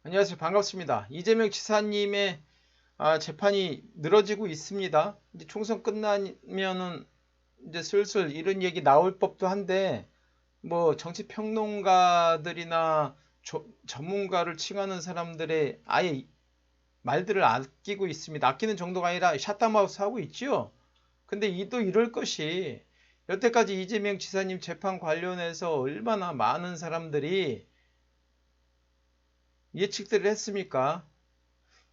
안녕하세요. 반갑습니다. 이재명 지사님의 재판이 늘어지고 있습니다. 이제 총선 끝나면은 이제 슬슬 이런 얘기 나올 법도 한데, 뭐 정치 평론가들이나 전문가를 칭하는 사람들의 아예 말들을 아끼고 있습니다. 아끼는 정도가 아니라 샷다마우스 하고 있죠. 근데 이도 이럴 것이, 여태까지 이재명 지사님 재판 관련해서 얼마나 많은 사람들이 예측들을 했습니까?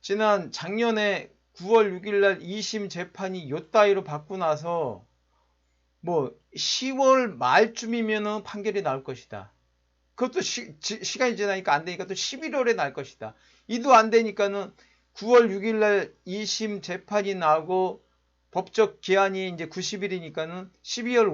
지난 작년에 9월 6일 날 2심 재판이 요 따위로 받고 나서 뭐 10월 말쯤이면은 판결이 나올 것이다. 그것도 시간이 지나니까 안 되니까 또 11월에 날 것이다. 이도 안 되니까는 9월 6일 날 2심 재판이 나고 법적 기한이 이제 90일이니까는 12월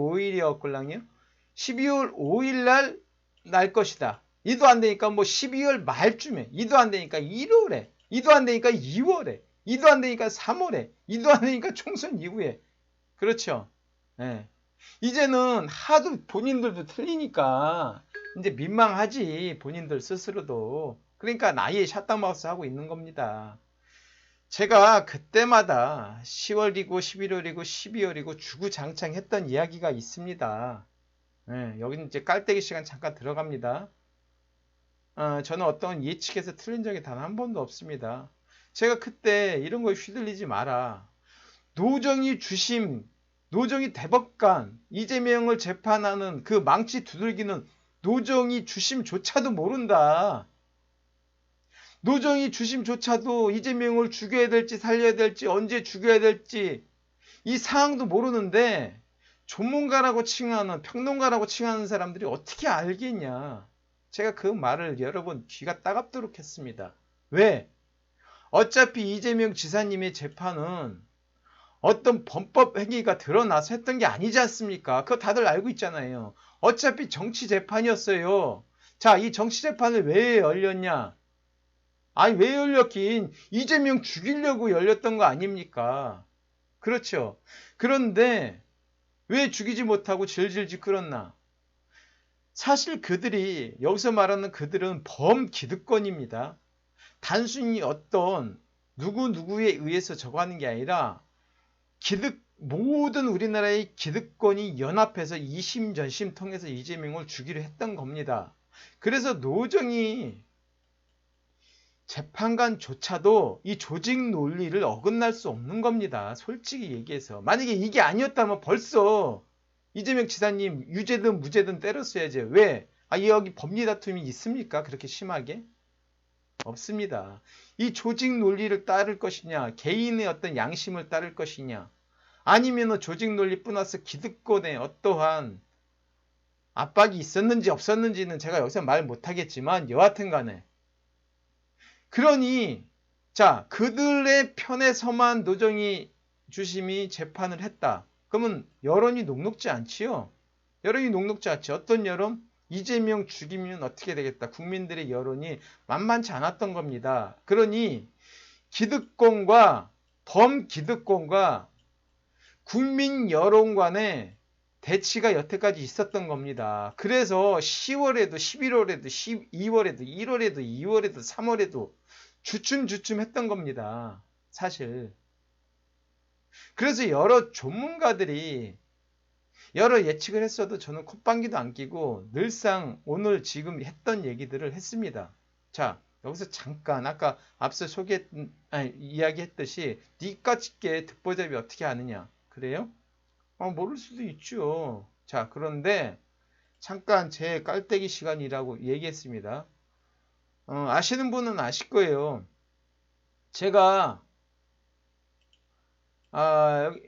5일이었걸랑요. 12월 5일 날 날 것이다. 이도 안 되니까 뭐 12월 말쯤에, 이도 안 되니까 1월에, 이도 안 되니까 2월에, 이도 안 되니까 3월에, 이도 안 되니까 총선 이후에. 그렇죠. 예. 이제는 하도 본인들도 틀리니까 이제 민망하지, 본인들 스스로도. 그러니까 아예 샷다마우스 하고 있는 겁니다. 제가 그때마다 10월이고 11월이고 12월이고 주구장창 했던 이야기가 있습니다. 예, 여기는 이제 깔때기 시간 잠깐 들어갑니다. 저는 어떤 예측에서 틀린 적이 단 한 번도 없습니다. 제가 그때 이런 거에 휘둘리지 마라. 노정희 주심, 노정희 대법관, 이재명을 재판하는 그 망치 두들기는 노정희 주심조차도 모른다. 노정희 주심조차도 이재명을 죽여야 될지 살려야 될지 언제 죽여야 될지 이 상황도 모르는데 전문가라고 칭하는 평론가라고 칭하는 사람들이 어떻게 알겠냐. 제가 그 말을 여러 번 귀가 따갑도록 했습니다. 왜? 어차피 이재명 지사님의 재판은 어떤 범법 행위가 드러나서 했던 게 아니지 않습니까? 그거 다들 알고 있잖아요. 어차피 정치 재판이었어요. 자, 이 정치 재판을 왜 열렸냐? 아니, 왜 열렸긴 이재명 죽이려고 열렸던 거 아닙니까? 그렇죠. 그런데 왜 죽이지 못하고 질질질 끌었나? 사실 그들이, 여기서 말하는 그들은 범기득권입니다. 단순히 어떤 누구누구에 의해서 저거 하는 게 아니라 모든 우리나라의 기득권이 연합해서 이심 전심 통해서 이재명을 죽이려 했던 겁니다. 그래서 노정이 재판관조차도 이 조직 논리를 어긋날 수 없는 겁니다. 솔직히 얘기해서. 만약에 이게 아니었다면 벌써 이재명 지사님 유죄든 무죄든 때렸어야지. 왜? 여기 법리 다툼이 있습니까? 그렇게 심하게? 없습니다. 이 조직 논리를 따를 것이냐, 개인의 어떤 양심을 따를 것이냐, 아니면 조직 논리 플러스 기득권의 어떠한 압박이 있었는지 없었는지는 제가 여기서 말 못하겠지만 여하튼 간에, 그러니 자, 그들의 편에서만 노정희 주심이 재판을 했다. 그러면 여론이 녹록지 않지요. 여론이 녹록지 않지. 어떤 여론? 이재명 죽이면 어떻게 되겠다. 국민들의 여론이 만만치 않았던 겁니다. 그러니 기득권과 범기득권과 국민 여론 간의 대치가 여태까지 있었던 겁니다. 그래서 10월에도 11월에도 12월에도 1월에도 2월에도 3월에도 주춤주춤 했던 겁니다. 사실. 그래서 여러 전문가들이 여러 예측을 했어도 저는 콧방귀도 안 끼고 늘상 오늘 지금 했던 얘기들을 했습니다. 자, 여기서 잠깐 아까 앞서 이야기했듯이 니까짓게 듣보잡이 어떻게 아느냐. 그래요? 모를 수도 있죠. 자, 그런데 잠깐 제 깔때기 시간이라고 얘기했습니다. 아시는 분은 아실 거예요. 제가 여기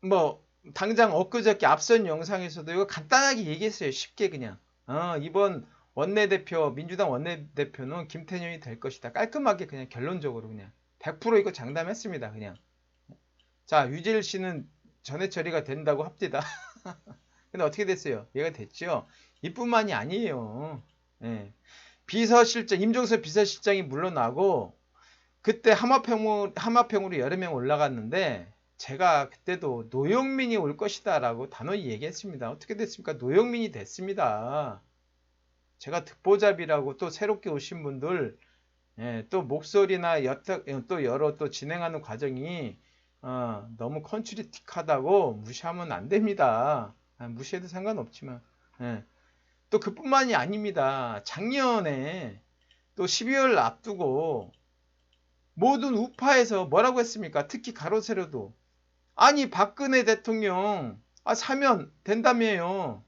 뭐 당장 엊그저께 앞선 영상에서도 이거 간단하게 얘기했어요. 쉽게 그냥 이번 원내대표 민주당 원내대표는 김태년이 될 것이다. 깔끔하게 그냥 결론적으로 그냥 100% 이거 장담했습니다. 그냥 자, 유재일 씨는 전해 처리가 된다고 합디다. 근데 어떻게 됐어요? 얘가 됐죠. 이뿐만이 아니에요. 예. 비서실장 임종석 비서실장이 물러나고 그때 하마평으로 여러 명 올라갔는데 제가 그때도 노영민이 올 것이다 라고 단호히 얘기했습니다. 어떻게 됐습니까? 노영민이 됐습니다. 제가 듣보잡이라고 또 새롭게 오신 분들 예, 또 목소리나 또 여러 또 진행하는 과정이 너무 컨츄리틱하다고 무시하면 안 됩니다. 무시해도 상관없지만. 예. 또 그뿐만이 아닙니다. 작년에 또 12월 앞두고 모든 우파에서 뭐라고 했습니까? 특히 가로세로도. 아니 박근혜 대통령 사면 된다며요.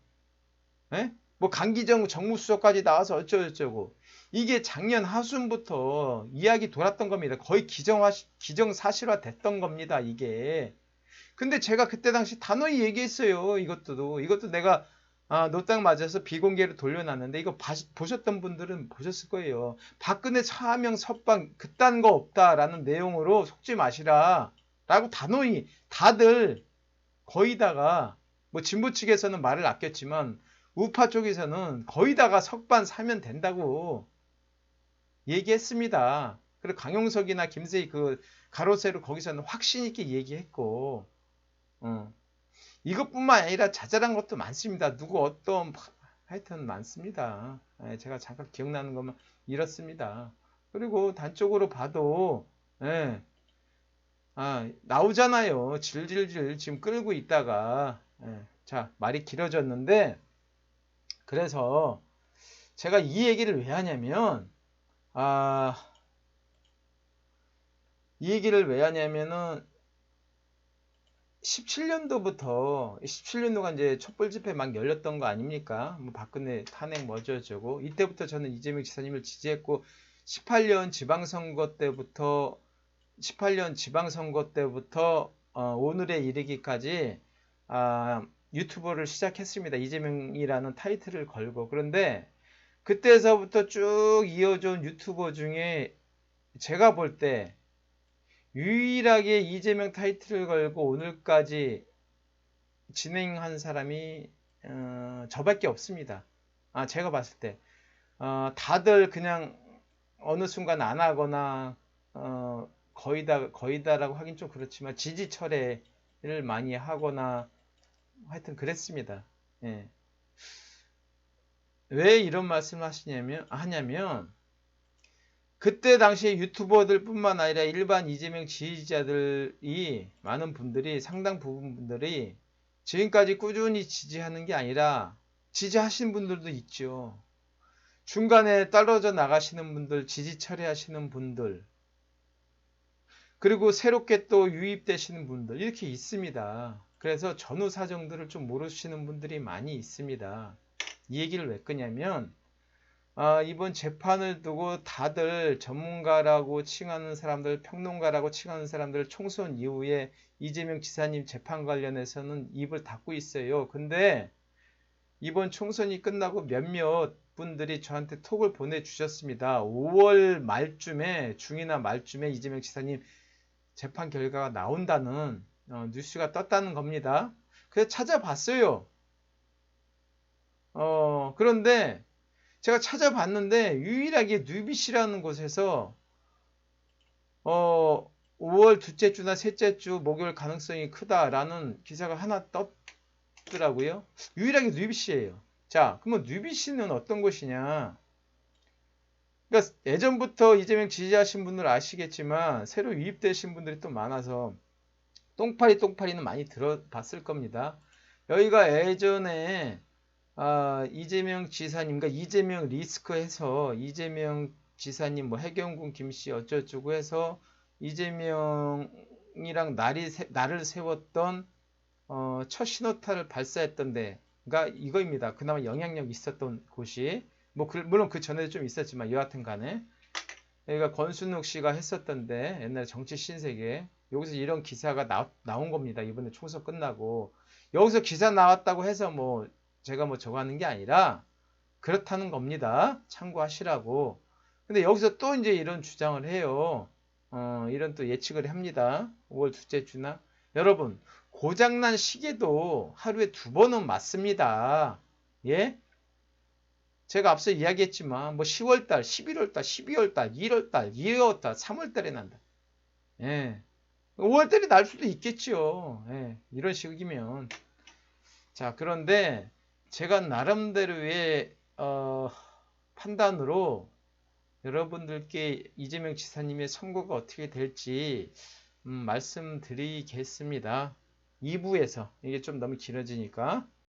예? 뭐 강기정 정무수석까지 나와서 어쩌고저쩌고. 이게 작년 하순부터 이야기 돌았던 겁니다. 거의 기정사실화 됐던 겁니다. 이게. 근데 제가 그때 당시 단호히 얘기했어요. 이것도 내가 노땅 맞아서 비공개로 돌려놨는데 이거 보셨던 분들은 보셨을 거예요. 박근혜 사명 석방 그딴 거 없다라는 내용으로 속지 마시라 라고 단호히 다들 거의 다가 뭐 진보 측에서는 말을 아꼈지만 우파 쪽에서는 거의 다가 석반 사면 된다고 얘기했습니다. 그리고 강용석이나 김세희 그 가로세로 거기서는 확신 있게 얘기했고 이것뿐만 아니라 자잘한 것도 많습니다. 누구 어떤 하여튼 많습니다. 제가 잠깐 기억나는 것만 이렇습니다. 그리고 단적으로 봐도 예, 나오잖아요. 질질질 지금 끌고 있다가 자 말이 길어졌는데 그래서 제가 이 얘기를 왜 하냐면 이 얘기를 왜 하냐면은 17년도가 이제 촛불 집회 막 열렸던 거 아닙니까? 뭐 박근혜 탄핵 뭐 어쩌고저쩌고. 이때부터 저는 이재명 지사님을 지지했고 18년 지방선거 때부터 오늘에 이르기까지 유튜버를 시작했습니다. 이재명이라는 타이틀을 걸고. 그런데 그때서부터 쭉 이어져온 유튜버 중에 제가 볼 때 유일하게 이재명 타이틀을 걸고 오늘까지 진행한 사람이 저밖에 없습니다. 제가 봤을 때 다들 그냥 어느 순간 안 하거나 거의 다라고 하긴 좀 그렇지만 지지 철회를 많이 하거나 하여튼 그랬습니다. 예. 왜 이런 말씀을 하냐면 그때 당시에 유튜버들 뿐만 아니라 일반 이재명 지지자들이 많은 분들이 상당 부분 분들이 지금까지 꾸준히 지지하는 게 아니라 지지하신 분들도 있죠. 중간에 떨어져 나가시는 분들, 지지 철회하시는 분들, 그리고 새롭게 또 유입되시는 분들 이렇게 있습니다. 그래서 전후 사정들을 좀 모르시는 분들이 많이 있습니다. 이 얘기를 왜 끄냐면 이번 재판을 두고 다들 전문가라고 칭하는 사람들, 평론가라고 칭하는 사람들 총선 이후에 이재명 지사님 재판 관련해서는 입을 닫고 있어요. 근데 이번 총선이 끝나고 몇몇 분들이 저한테 톡을 보내주셨습니다. 5월 말쯤에 중이나 말쯤에 이재명 지사님 재판 결과가 나온다는 뉴스가 떴다는 겁니다. 그래서 찾아봤어요. 그런데 제가 찾아봤는데 유일하게 뉴비시라는 곳에서 5월 둘째 주나 셋째 주 목요일 가능성이 크다라는 기사가 하나 떴더라고요. 유일하게 뉴비시예요. 자, 그러면 뉴비시는 어떤 곳이냐? 그러니까 예전부터 이재명 지지하신 분들 아시겠지만 새로 유입되신 분들이 또 많아서 똥파리는 많이 들어봤을 겁니다. 여기가 예전에 이재명 지사님, 그러니까 이재명 리스크 해서 이재명 지사님 뭐 해경군 김씨 어쩌고저쩌고 해서 이재명이랑 날을 세웠던 첫 신호탄을 발사했던 데가 이거입니다. 그나마 영향력 있었던 곳이 물론 그 전에도 좀 있었지만 여하튼 간에 여기가 권순욱 씨가 했었던데 옛날 정치 신세계 여기서 이런 기사가 나온 겁니다. 이번에 총선 끝나고 여기서 기사 나왔다고 해서 제가 저거 하는 게 아니라 그렇다는 겁니다. 참고하시라고. 근데 여기서 또 이제 이런 주장을 해요. 이런 또 예측을 합니다. 5월 둘째 주나. 여러분, 고장난 시계도 하루에 2번은 맞습니다. 예? 제가 앞서 이야기했지만 10월달, 11월달, 12월달, 1월달, 2월달, 3월달에 난다. 예. 5월달에 날 수도 있겠죠. 예. 이런 식이면. 자, 그런데 제가 나름대로의 판단으로 여러분들께 이재명 지사님의 선거가 어떻게 될지 말씀드리겠습니다. 2부에서 이게 좀 너무 길어지니까